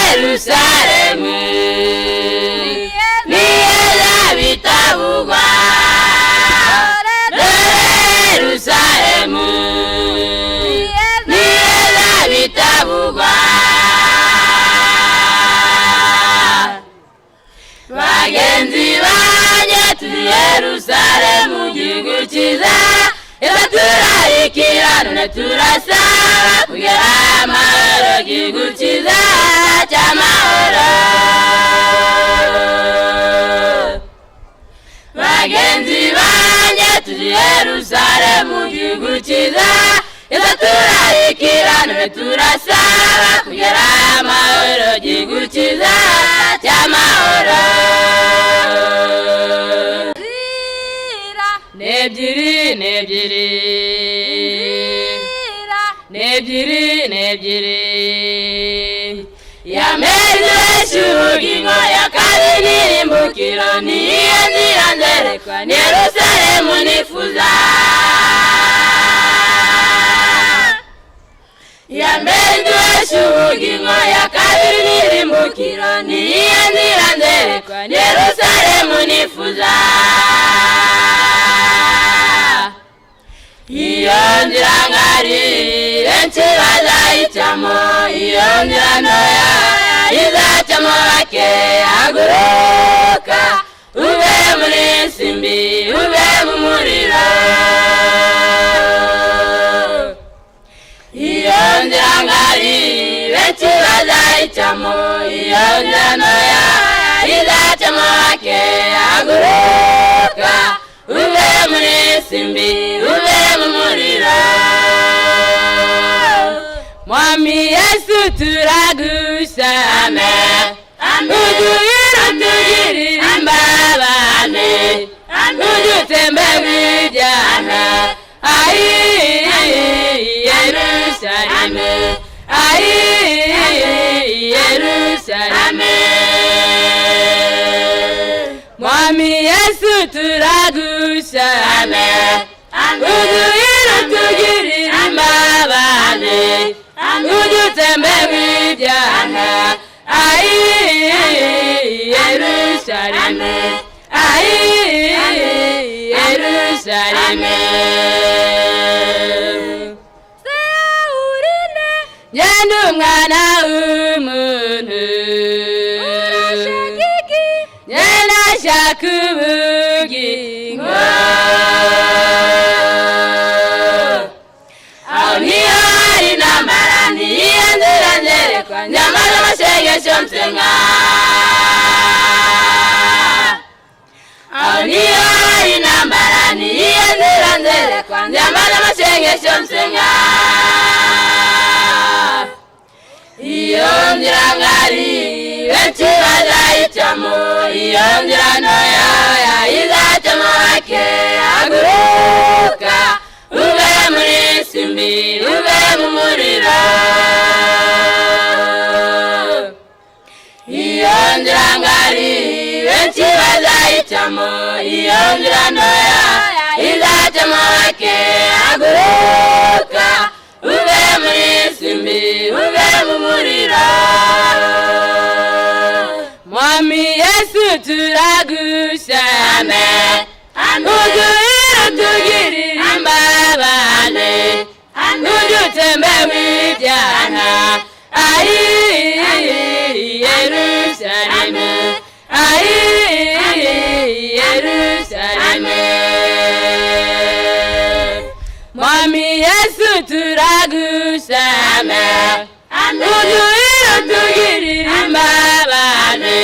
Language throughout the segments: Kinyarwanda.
Yerusalemu niyeza bitavugwa Yerusalemu niyeza bitavugwa bagenzi banjye turi Yerusalemu gihugu cyiza turarikira none turasaba kugera amahoro gihugu cyiza cy'amahoro bagenzi banjye turi Yerusalemu gihugu cyiza turarikira none turasaba kugera amahoro gihugu cyiza cy'amahoro nebyiri yameze ubugingo ya kabiri n'imbukiro niyo nzira nzerekwa Yerusalemu nifuza yameze ubugingo ya kabiri n'imbukiro niyo nzira nzerekwa Yerusalemu nifuza iyo nzira ngari benshi bazayicamo iyo nzira ntoya izacamo bake haguruka ube muri simbi ube mu muriro iyo nzira ngari benshi bazayicamo iyo nzira ntoya izacamo bake haguruka ube muri simbi ube mu muriro Mwami Yesu turagusame uduhira tugirira imbabane udutembe mw'ibyaha ayi Yerusalemu ayi Yerusalemu Mwami Yesu turagusame uduhira tugirira imbabane udutembe mw'ibyaha ayi Yerusalemu ayi Yerusalemu Yenda umwana w'umuntu yenda ashaka ubugingo aho niyo hari intambara niyo nzira nzerekwa nyamara amasengesho nsenga aho niyo hari intambara niyo nzira nzerekwa nyamara amasengesho nsenga iyo nzira ngari benshi bazayicamo iyo nzira ntoya izacamo bake haguruka ube muri simbi ube mu muriro iyo nzira ngari benshi bazayicamo iyo nzira ntoya izacamo bake haguruka ube muri simbi ube mu muriro Mwami Yesu turagusame uduhira tugirira imbabane udutembe mw'ibyaha ayi Yerusalemu ayi Yerusalemu Mwami Yesu turagusame uduhira tugirira imbabane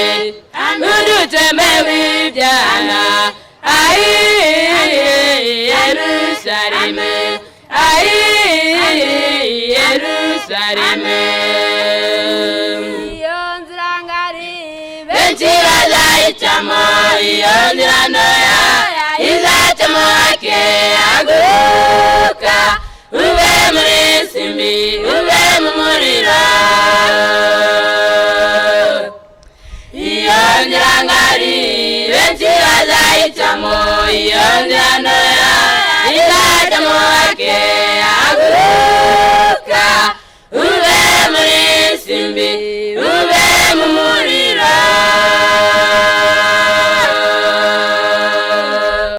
udutembe mw'ibyaha ayi Yerusalemu ayi Yerusalemu iyo nzira ngari benshi bazayicamo iyo nzira ntoya izacamo bake haguruka ube muri simbi ube mu muriro iyo nzira ngari benshi bazayicamo iyo nzira ntoya izacamo bake haguruka ube muri simbi ube mu